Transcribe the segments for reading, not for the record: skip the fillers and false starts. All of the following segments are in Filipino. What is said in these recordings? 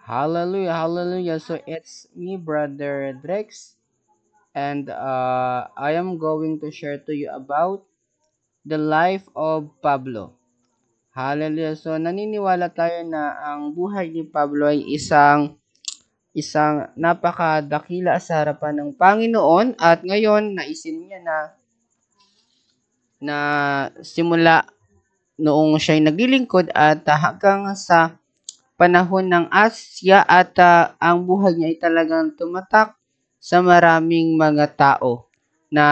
Hallelujah, hallelujah. So it's me, Brother Drex, and I am going to share to you about the life of Pablo. Hallelujah. So naniniwala tayo na ang buhay ni Pablo ay isang napakadakila sa harapan ng Panginoon at ngayon naisin niya na simula noong siya'y naglilingkod at hanggang sa panahon ng Asya at ang buhay niya ay talagang tumatak sa maraming mga tao na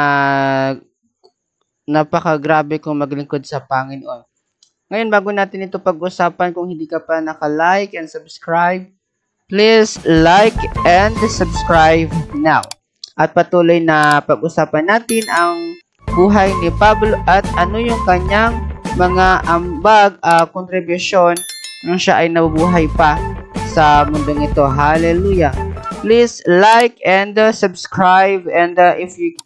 napakagrabe kung maglingkod sa Panginoon. Ngayon, bago natin ito pag-usapan, kung hindi ka pa naka-like and subscribe, please like and subscribe now. At patuloy na pag-usapan natin ang buhay ni Pablo at ano yung kanyang mga ambag, kontribusyon nung siya ay nabubuhay pa sa mundong ito. Hallelujah! Please like and subscribe, and if you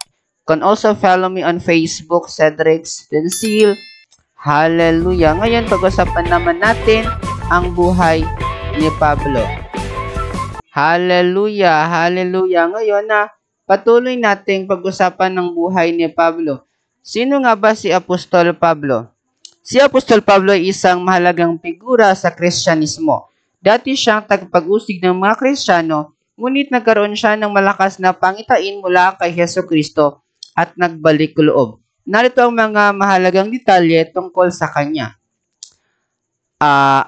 can also follow me on Facebook, Cedric Stencil. Hallelujah! Ngayon, pag-usapan naman natin ang buhay ni Pablo. Hallelujah! Hallelujah! Ngayon patuloy nating pag-usapan ng buhay ni Pablo. Sino nga ba si Apostol Pablo? Si Apostol Pablo ay isang mahalagang figura sa Kristyanismo. Dati siyang tagapag-usig ng mga Kristiyano, ngunit nagkaroon siya ng malakas na pangitain mula kay Hesus Kristo at nagbalik loob. Narito ang mga mahalagang detalye tungkol sa kanya.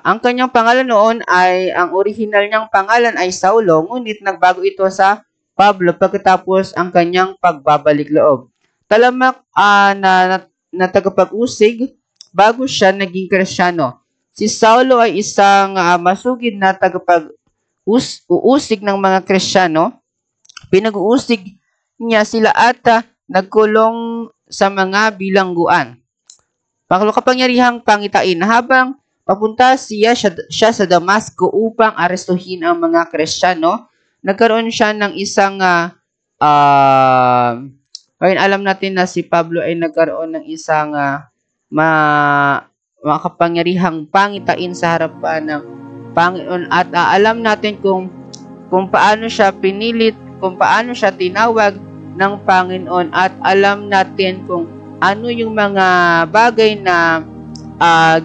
Ang kanyang pangalan noon ang original niyang pangalan ay Saulo, ngunit nagbago ito sa Pablo pagkatapos ang kanyang pagbabalik loob. Talamak na tagapag-usig bago siya naging Kristiyano. Si Saulo ay isang masugid na tagapag-uusig ng mga Kristiyano. Pinag-uusig niya sila at nagkulong sa mga bilangguan. Kapangyarihang pangitain. Habang papunta siya sa Damasco upang arestuhin ang mga Kristiyano, nagkaroon siya ng isang ngayon alam natin na si Pablo ay nagkaroon ng isang makapangyarihang pangitain sa harapan ng Panginoon at alam natin kung paano siya pinilit, kung paano siya tinawag ng Panginoon at alam natin kung ano yung mga bagay na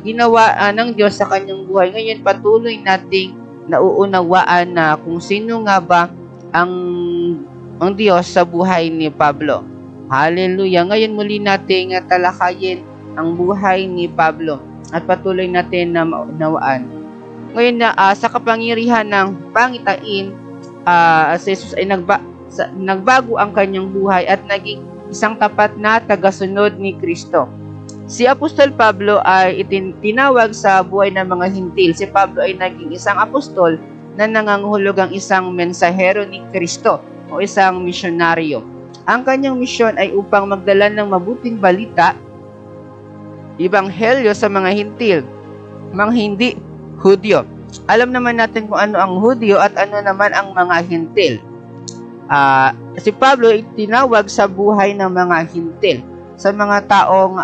ginawa ng Diyos sa kanyang buhay. Ngayon patuloy nating nauunawaan na kung sino nga ba ang Diyos sa buhay ni Pablo. Hallelujah! Ngayon muli nating talakayin ang buhay ni Pablo at patuloy natin na maunawaan. Ngayon sa kapangyarihan ng pangitain, si Jesus ay nagbago ang kanyang buhay at naging isang tapat na tagasunod ni Kristo. Si Apostol Pablo ay tinawag sa buhay ng mga hintil. Si Pablo ay naging isang apostol na nangangahulugang isang mensahero ni Kristo o isang misyonaryo. Ang kanyang misyon ay upang magdala ng mabuting balita, ebanghelyo sa mga hintil, mga hindi Hudyo. Alam naman natin kung ano ang Hudyo at ano naman ang mga hintil. Si Pablo ay tinawag sa buhay ng mga hintil, sa mga taong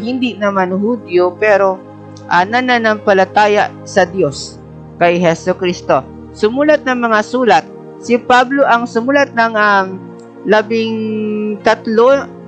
hindi naman Hudyo pero nananampalataya sa Diyos kay Hesus Kristo. Sumulat ng mga sulat. Si Pablo ang sumulat ng 13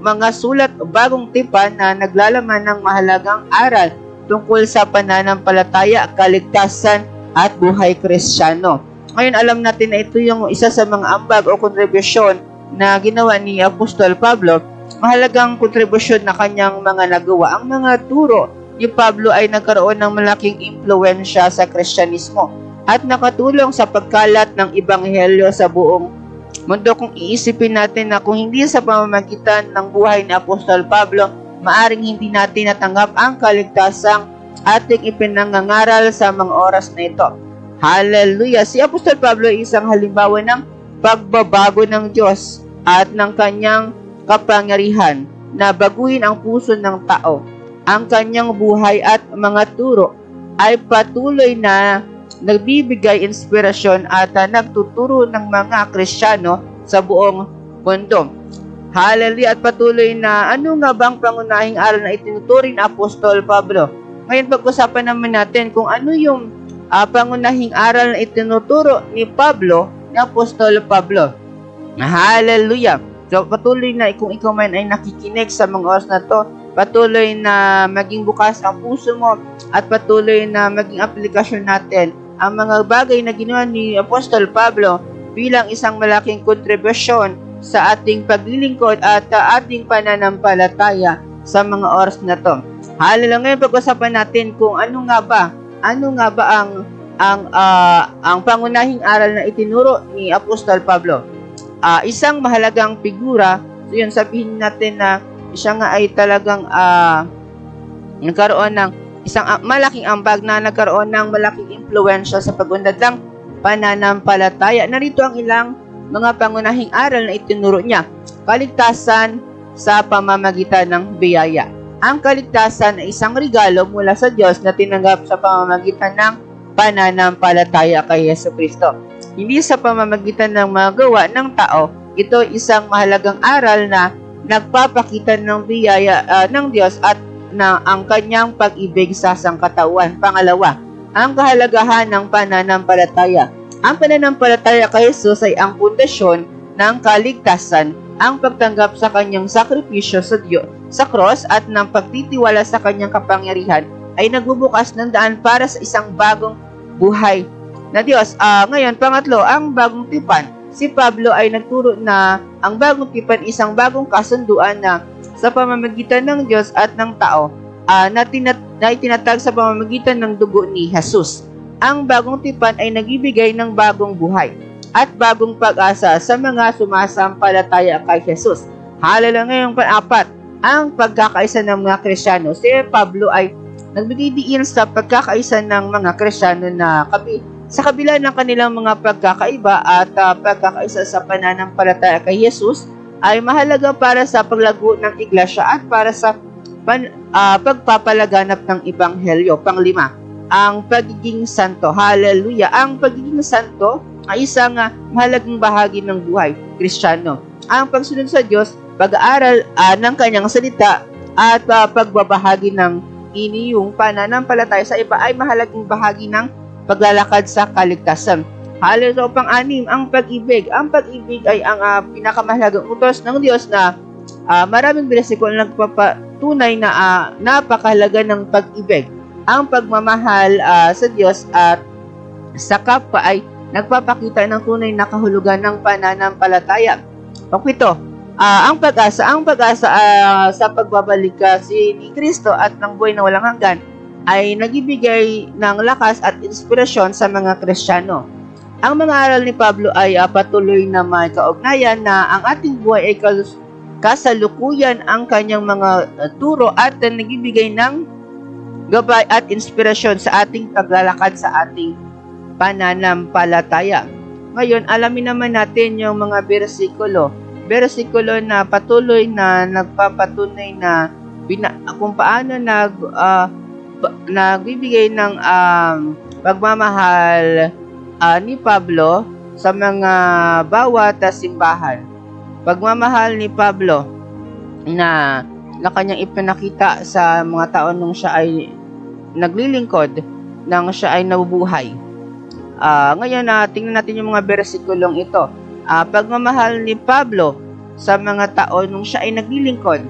mga sulat o bagong tipan na naglalaman ng mahalagang aral tungkol sa pananampalataya, kaligtasan at buhay Kristiyano. Ngayon alam natin na ito yung isa sa mga ambag o kontribusyon na ginawa ni Apostol Pablo. Mahalagang kontribusyon na kanyang mga nagawa. Ang mga turo ni Pablo ay nagkaroon ng malaking impluwensya sa Kristyanismo at nakatulong sa pagkalat ng ebanghelyo sa buong mundo. Kung iisipin natin na kung hindi sa pamamagitan ng buhay ni Apostol Pablo, maaring hindi natin natanggap ang kaligtasang ating ipinangangaral sa mga oras na ito. Hallelujah! Si Apostol Pablo ay isang halimbawa ng pagbabago ng Diyos at ng kanyang kapangyarihan na baguhin ang puso ng tao. Ang kanyang buhay at mga turo ay patuloy na nagbibigay inspirasyon at nagtuturo ng mga Kristiyano sa buong mundo. Hallelujah! At patuloy na ano nga bang pangunahing aral na itinuturing ni Apostol Pablo? Ngayon pag-usapan naman natin kung ano yung pangunahing aral na itinuturo ni Apostol Pablo. Hallelujah! So, patuloy na kung ikaw man ay nakikinig sa mga oras na to, patuloy na maging bukas ang puso mo at patuloy na maging aplikasyon natin ang mga bagay na ginawa ni Apostol Pablo bilang isang malaking kontribusyon sa ating paglilingkod at ating pananampalataya sa mga oras na to. Hallelujah! Ngayon pag-usapan natin kung ano nga ba ang pangunahing aral na itinuro ni Apostol Pablo. Isang mahalagang figura, so yun sabihin natin na siya nga ay talagang nagkaroon ng isang malaking ambag na nagkaroon ng malaking impluwensya sa pag-unlad ng pananampalataya. Narito ang ilang mga pangunahing aral na itinuro niya. Kaligtasan sa pamamagitan ng biyaya. Ang kaligtasan ay isang regalo mula sa Diyos na tinanggap sa pamamagitan ng pananampalataya kay Jesucristo. Hindi sa pamamagitan ng mga gawa ng tao. Ito isang mahalagang aral na nagpapakita ng biyaya ng Diyos at na ang kanyang pag-ibig sa sangkatauhan. Pangalawa, ang kahalagahan ng pananampalataya. Ang pananampalataya kay Jesus ay ang pundasyon ng kaligtasan, ang pagtanggap sa kanyang sakripisyo sa Diyos sa cross at ng pagtitiwala sa kanyang kapangyarihan ay nagbubukas ng daan para sa isang bagong buhay na Diyos. Ngayon, pangatlo, ang bagong tipan. Si Pablo ay nagturo na ang bagong tipan isang bagong kasunduan na sa pamamagitan ng Diyos at ng tao na itinatag sa pamamagitan ng dugo ni Jesus. Ang bagong tipan ay nagbibigay ng bagong buhay at bagong pag-asa sa mga sumasampalataya kay Jesus. Hallelujah! Ngayong pang-apat, ang pagkakaisa ng mga Kristiyano. Si Pablo ay nagbigay diin sa pagkakaisa ng mga Kristiyano na sa kabila ng kanilang mga pagkakaiba at pagkakaisa sa pananampalataya kay Jesus ay mahalaga para sa paglago ng iglesia at para sa pagpapalaganap ng ebanghelyo. Panglima, ang pagiging santo. Hallelujah! Ang pagiging santo ay isang mahalagang bahagi ng buhay Kristiyano. Ang pagsunod sa Diyos, pag-aaral ng kanyang salita at pagbabahagi ng iniyong pananampalataya sa iba ay mahalagang bahagi ng paglalakad sa kaligtasan. Hallelujah! Pang-anim, ang pag-ibig. Ang pag-ibig ay ang pinakamahalagang utos ng Diyos na maraming bersikulo na nagpapatunay na napakahalaga ng pag-ibig. Ang pagmamahal sa Diyos at sa kapwa ay nagpapakita ng tunay na kahulugan ng pananampalataya. Pangpito, ang pag-asa. Ang pag-asa sa pagbabalik ni Kristo at ng buhay na walang hanggan ay nagibigay ng lakas at inspirasyon sa mga Kristiyano. Ang mga aral ni Pablo ay patuloy na may kaugnayan na ang ating buhay ay kasalukuyan ang kanyang mga turo at nagibigay ng gabay at inspirasyon sa ating paglalakad sa ating pananampalataya. Ngayon, alamin naman natin yung mga bersikulo na patuloy na nagpapatunay na kung paano nagbibigay ng pagmamahal ni Pablo sa mga bawat simbahan. Pagmamahal ni Pablo na kanyang ipinakita sa mga tao nung siya ay naglilingkod, nang siya ay nabubuhay. Ngayon, tingnan natin yung mga bersikulong ito. Pagmamahal ni Pablo sa mga tao nung siya ay naglilingkod.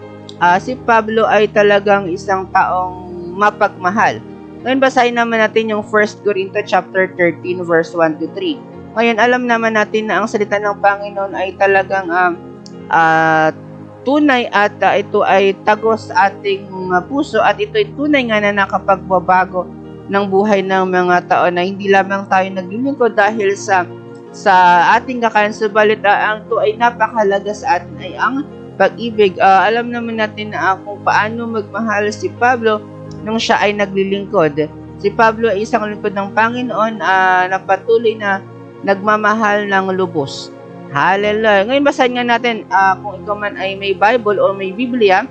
Si Pablo ay talagang isang taong mapagmahal. Ngayon, basahin naman natin yung 1 Corinto chapter 13 verse 1 to 3. Ngayon, alam naman natin na ang salita ng Panginoon ay talagang tunay at ito ay tagos sa ating puso at ito ay tunay nga na nakapagbabago ng buhay ng mga tao na hindi lamang tayo naglilingkod dahil sa ating kakayahan, subalit ang ito ay napakahalaga sa atin ay ang pag-ibig. Alam naman natin na kung paano magmahal si Pablo nung siya ay naglilingkod. Si Pablo ay isang lingkod ng Panginoon na patuloy na nagmamahal ng lubos. Hallelujah! Ngayon, basahin nga natin, kung ikaw man ay may Bible o may Biblia,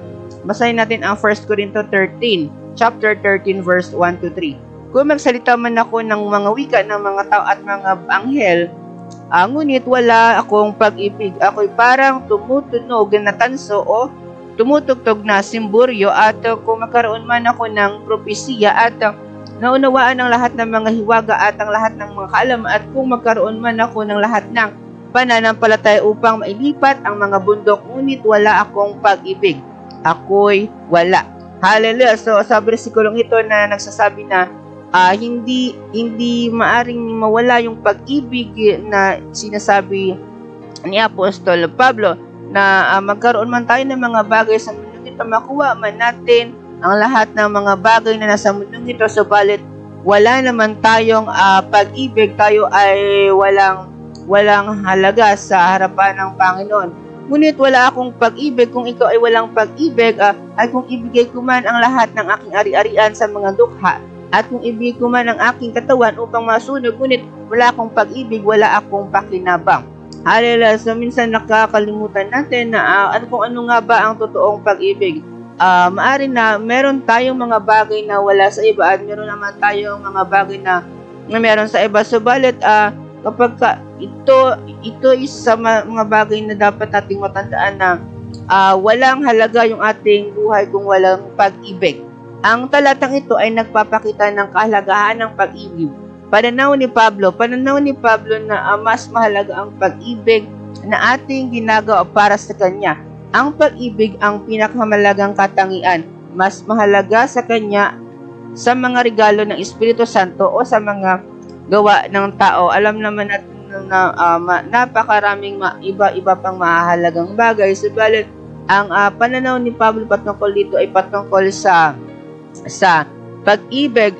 basahin natin ang 1 Corinto 13, chapter 13, verse 1 to 3. Kung magsalita man ako ng mga wika ng mga tao at mga anghel, ngunit wala akong pag-ibig, ako'y parang tumutunog na tanso o tumutugtog na simburyo, at kung magkaroon man ako ng propesiya at naunawaan ang lahat ng mga hiwaga at ang lahat ng mga kaalaman, at kung magkaroon man ako ng lahat ng pananampalataya upang mailipat ang mga bundok, ngunit wala akong pag-ibig, ako'y wala. Hallelujah. So sa bersikulong ito na nagsasabi na hindi maaring mawala yung pag-ibig na sinasabi ni Apostol Pablo, na magkaroon man tayo ng mga bagay sa mundong ito, makuha man natin ang lahat ng mga bagay na nasa mundong ito, subalit wala naman tayong pag-ibig, tayo ay walang halaga sa harapan ng Panginoon. Ngunit wala akong pag-ibig, kung ikaw ay walang pag-ibig, ay kung ibigay ko man ang lahat ng aking ari-arian sa mga dukha, at kung ibigay ko man ang aking katawan upang masunog, ngunit wala akong pag-ibig, wala akong pakinabang. Hallelujah. So minsan nakakalimutan natin na kung ano nga ba ang totoong pag-ibig. Maari na meron tayong mga bagay na wala sa iba, at meron naman tayong mga bagay na meron sa iba. Subalit kapag ito is sa mga bagay na dapat nating matandaan na walang halaga yung ating buhay kung walang pag-ibig. Ang talatang ito ay nagpapakita ng kahalagahan ng pag-ibig. Pananaw ni Pablo na mas mahalaga ang pag-ibig na ating ginagawa para sa Kanya. Ang pag-ibig ang pinakamahalagang katangian. Mas mahalaga sa Kanya sa mga regalo ng Espiritu Santo o sa mga gawa ng tao. Alam naman natin na napakaraming iba-iba pang mahalagang bagay. Subalit, ang pananaw ni Pablo patungkol dito ay patungkol sa pag-ibig.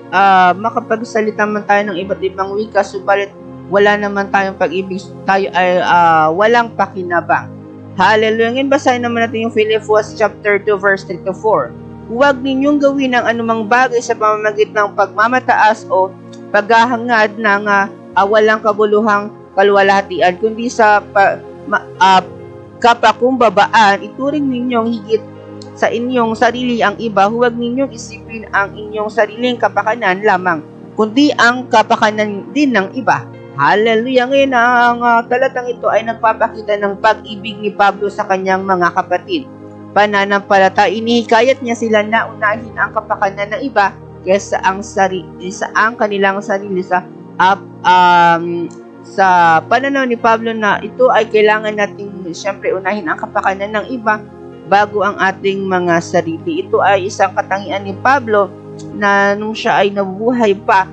Makapagsalita man tayo ng iba't ibang wika, subalit wala naman tayong pag-ibig, tayo ay walang pakinabang. Hallelujah. Ngayon basahin naman natin yung Philippians chapter 2 verse 3 to 4. Huwag ninyong gawin ang anumang bagay sa pamamagitan ng pagmamataas o paghahangad ng walang kabuluhang kaluwalhatian, kundi sa kapakumbabaan, ituring ninyong higit sa inyong sarili ang iba. Huwag ninyong isipin ang inyong sariling kapakanan lamang, kundi ang kapakanan din ng iba. Hallelujah. Ngayon, ang talatang ito ay nagpapakita ng pag-ibig ni Pablo sa kanyang mga kapatid. Pananampalataya, inihikayat niya sila na unahin ang kapakanan ng iba kaysa ang kanilang sarili. Sa pananaw ni Pablo na ito ay kailangan nating siyempre unahin ang kapakanan ng iba bago ang ating mga sarili. Ito ay isang katangian ni Pablo na nung siya ay nabubuhay pa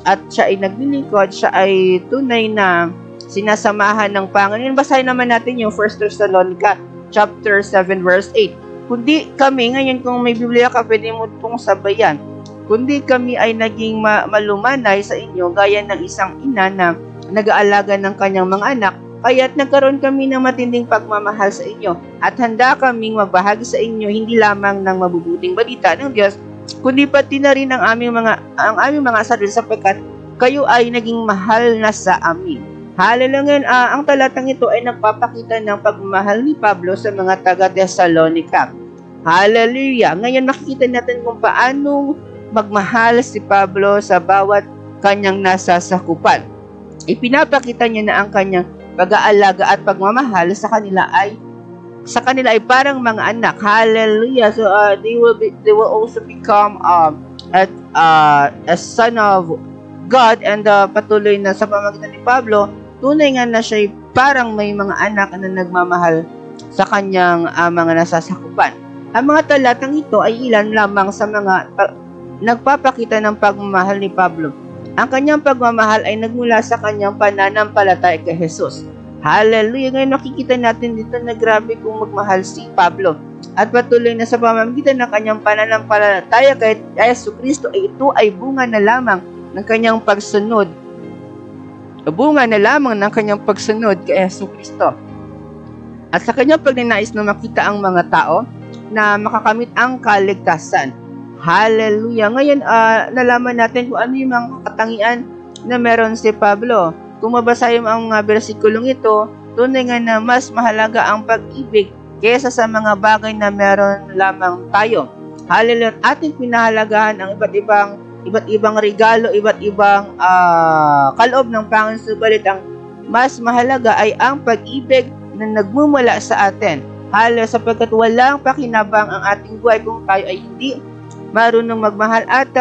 at siya ay naglilingkod, siya ay tunay na sinasamahan ng Panginoon. Basahin naman natin yung 1 Thessalonica chapter 7 verse 8. Kundi kami, ngayon kung may Biblia ka, pwede mo itong sabayan. Kundi kami ay naging malumanay sa inyo gaya ng isang ina na nag-aalaga ng kanyang mga anak, kaya't nagkaroon kami ng matinding pagmamahal sa inyo at handa kaming magbahagi sa inyo hindi lamang ng mabubuting balita ng Diyos, kundi pati na rin ang aming mga sarili, sapagkat kayo ay naging mahal na sa amin. Hallelujah. Ang talatang ito ay nagpapakita ng pagmamahal ni Pablo sa mga taga-Thessalonica. Hallelujah. Ngayon makikita natin kung paano magmahal si Pablo sa bawat kanyang nasasakupan. Ipinapakita niya na ang kanyang pag-aalaga at pagmamahal sa kanila ay parang mga anak. Hallelujah. So they will also become a son of God, and patuloy na sa pamamagitan ni Pablo, tunay nga na siya parang may mga anak na nagmamahal sa kanyang mga nasasakupan. Ang mga talatang ito ay ilan lamang sa mga nagpapakita ng pagmamahal ni Pablo. Ang kanyang pagmamahal ay nagmula sa kanyang pananampalataya kay Jesus. Hallelujah! Ngayon nakikita natin dito na grabe kung magmahal si Pablo. At patuloy na sa pamamagitan ng kanyang pananampalataya kay Yesu Kristo, ay ito ay bunga na lamang ng kanyang pagsunod. Bunga na lamang ng kanyang pagsunod kay Yesu Kristo. At sa kanyang pagnanais na makita ang mga tao na makakamit ang kaligtasan. Hallelujah! Ngayon, nalaman natin kung ano yung mga katangian na meron si Pablo. Kung mabasahin ang versikulong ito, tunay nga na mas mahalaga ang pag-ibig kaysa sa mga bagay na meron lamang tayo. Hallelujah! Ating pinahalagahan ang iba't ibang regalo, iba't ibang kaloob ng Panginoon, subalit ang mas mahalaga ay ang pag-ibig na nagmumula sa atin. Hallelujah! Sapagkat walang pakinabang ang ating buhay kung tayo ay hindi marunong magmahal at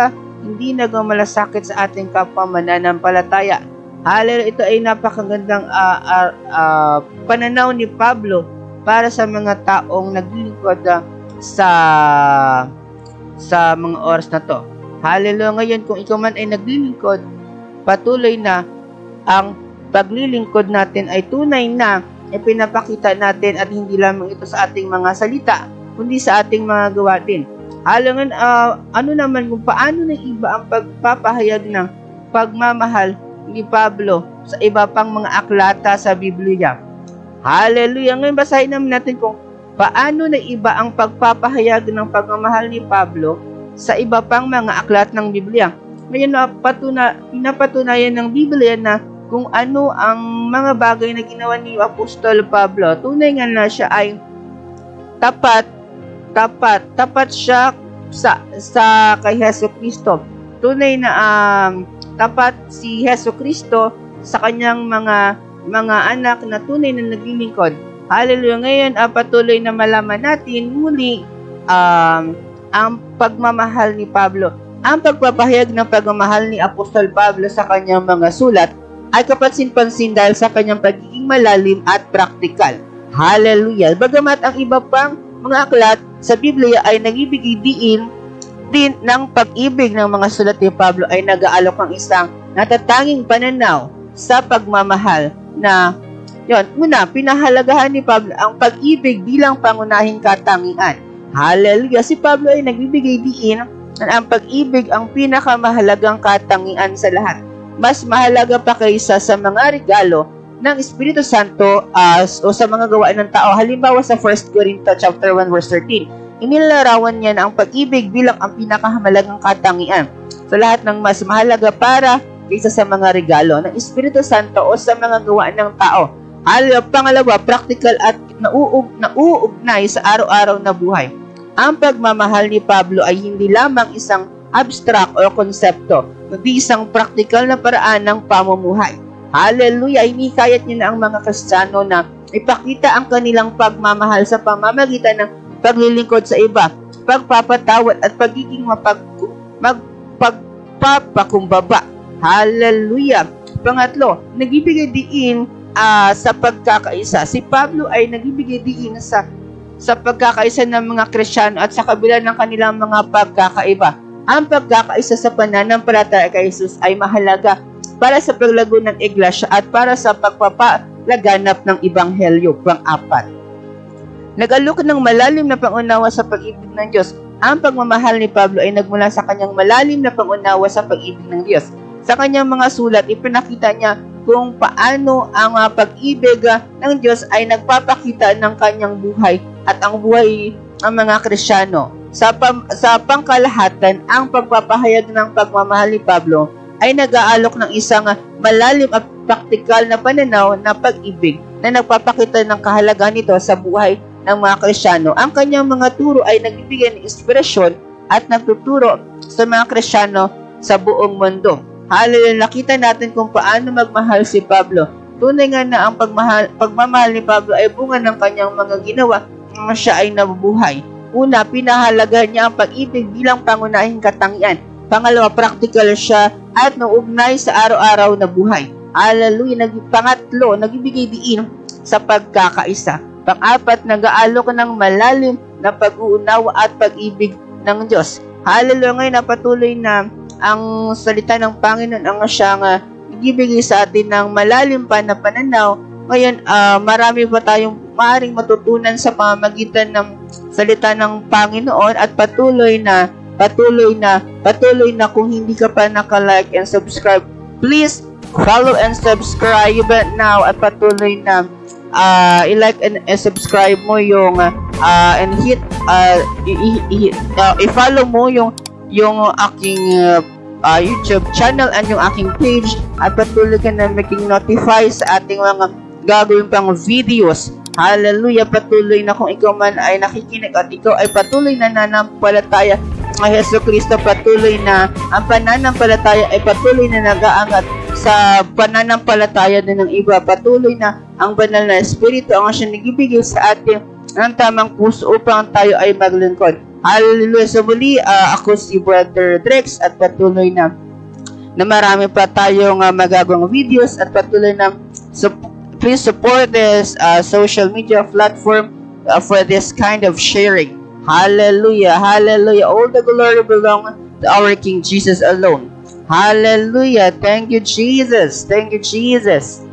hindi nagmamalasakit sa ating kapwa mananampalataya. Hallelujah, ito ay napakagandang pananaw ni Pablo para sa mga taong naglilingkod sa mga oras na to. Hallelujah, ngayon kung ikaw man ay naglilingkod, patuloy na ang paglilingkod natin ay tunay na ipinapakita natin at hindi lamang ito sa ating mga salita, kundi sa ating mga gawa din. Hallelujah, ano naman kung paano na iba ang pagpapahayag ng pagmamahal ni Pablo sa iba pang mga aklata sa Biblia. Hallelujah. Ngayon basahin naman natin kung paano na iba ang pagpapahayag ng pagmamahal ni Pablo sa iba pang mga aklat ng Biblia. Ngayon pinapatunayan ng Biblia na kung ano ang mga bagay na ginawa ni Apostol Pablo. Tunay nga na siya ay tapat siya sa kay Hesukristo. Tunay na tapat si Hesukristo sa kanyang mga anak na tunay na naglilingkod. Hallelujah. Ngayon, patuloy na malaman natin muli ang pagmamahal ni Pablo. Ang pagpapahayag ng pagmamahal ni Apostol Pablo sa kanyang mga sulat ay kapansin-pansin dahil sa kanyang pagiging malalim at praktikal. Hallelujah. Bagamat ang iba pang mga aklat sa Biblia ay nagbibigay din ng pag-ibig ng mga sulat ni Pablo ay nag-aalok ng isang natatanging pananaw sa pagmamahal na una, pinahalagahan ni Pablo ang pag-ibig bilang pangunahing katangian. Hallelujah! Si Pablo ay nagbibigay din na ang pag-ibig ang pinakamahalagang katangian sa lahat. Mas mahalaga pa kaysa sa mga regalo ng Espiritu Santo o sa mga gawain ng tao. Halimbawa sa 1 Corinthians chapter 1 verse 13. Inilarawan niya na ang pag-ibig bilang ang pinakamahalagang katangian sa lahat ng mas mahalaga para kaysa sa mga regalo ng Espiritu Santo o sa mga gawain ng tao. Pangalawa, practical at nauugnay sa araw-araw na buhay. Ang pagmamahal ni Pablo ay hindi lamang isang abstract o konsepto, kundi isang practical na paraan ng pamumuhay. Hallelujah! Inikayat niya na ang mga Kristiyano na ipakita ang kanilang pagmamahal sa pamamagitan ng paglilingkod sa iba, pagpapatawad at pagiging magpapakumbaba. Hallelujah! Pangatlo, nagbibigay diin sa pagkakaisa. Si Pablo ay nagbibigay diin sa pagkakaisa ng mga Kristiyano at sa kabila ng kanilang mga pagkakaiba. Ang pagkakaisa sa pananampalataya kay Jesus ay mahalaga para sa paglago ng iglesia at para sa pagpapalaganap ng Ebanghelyo. Pang-apat, nag-alok ng malalim na pangunawa sa pag-ibig ng Diyos. Ang pagmamahal ni Pablo ay nagmula sa kanyang malalim na pangunawa sa pag-ibig ng Diyos. Sa kanyang mga sulat, ipinakita niya kung paano ang pag-ibig ng Diyos ay nagpapakita ng kanyang buhay at ang buhay ng mga Kristiyano. Sa pangkalahatan, ang pagpapahayag ng pagmamahal ni Pablo ay nag-aalok ng isang malalim at praktikal na pananaw na pag-ibig na nagpapakita ng kahalagahan nito sa buhay ng mga Kristiyano. Ang kanyang mga turo ay nagbibigay ng inspirasyon at nagtuturo sa mga Kristiyano sa buong mundo. Hallelujah! Nakita natin kung paano magmahal si Pablo. Tunay nga na ang pagmamahal ni Pablo ay bunga ng kanyang mga ginawa na siya ay nabubuhay. Una, pinahalagahan niya ang pag-ibig bilang pangunahing katangian. Pangalawa, practical siya at nauugnay sa araw-araw na buhay. Hallelujah! Pangatlo, nagbibigay diin sa pagkakaisa. Pang-apat, nag-aalok ng malalim na pag-uunawa at pag-ibig ng Diyos. Hallelujah! Ngayon, napatuloy na ang salita ng Panginoon ang siyang nagbibigay sa atin ng malalim pa na pananaw. Ngayon, marami pa tayong maaaring matutunan sa pamamagitan ng salita ng Panginoon at patuloy na kung hindi ka pa naka-like and subscribe, please follow and subscribe now at patuloy na i-like and subscribe mo yung and hit i-follow mo yung aking YouTube channel and yung aking page at patuloy ka na maging notify sa ating mga gagawin pang videos. Hallelujah! Patuloy na kung ikaw man ay nakikinig at ikaw ay patuloy na nanampalataya kay Hesukristo, patuloy na ang pananampalataya ay patuloy na nag-aangat sa pananampalataya din ng iba. Patuloy na ang banal na Espiritu ang siyang nagbibigay sa atin ng tamang puso upang tayo ay maglingkod. Hallelujah. So muli, ako si Brother Drex at patuloy na marami pa tayong magagawang videos at patuloy na please support this social media platform for this kind of sharing. Hallelujah. Hallelujah. All the glory belongs to our King Jesus alone. Hallelujah. Thank you, Jesus. Thank you, Jesus.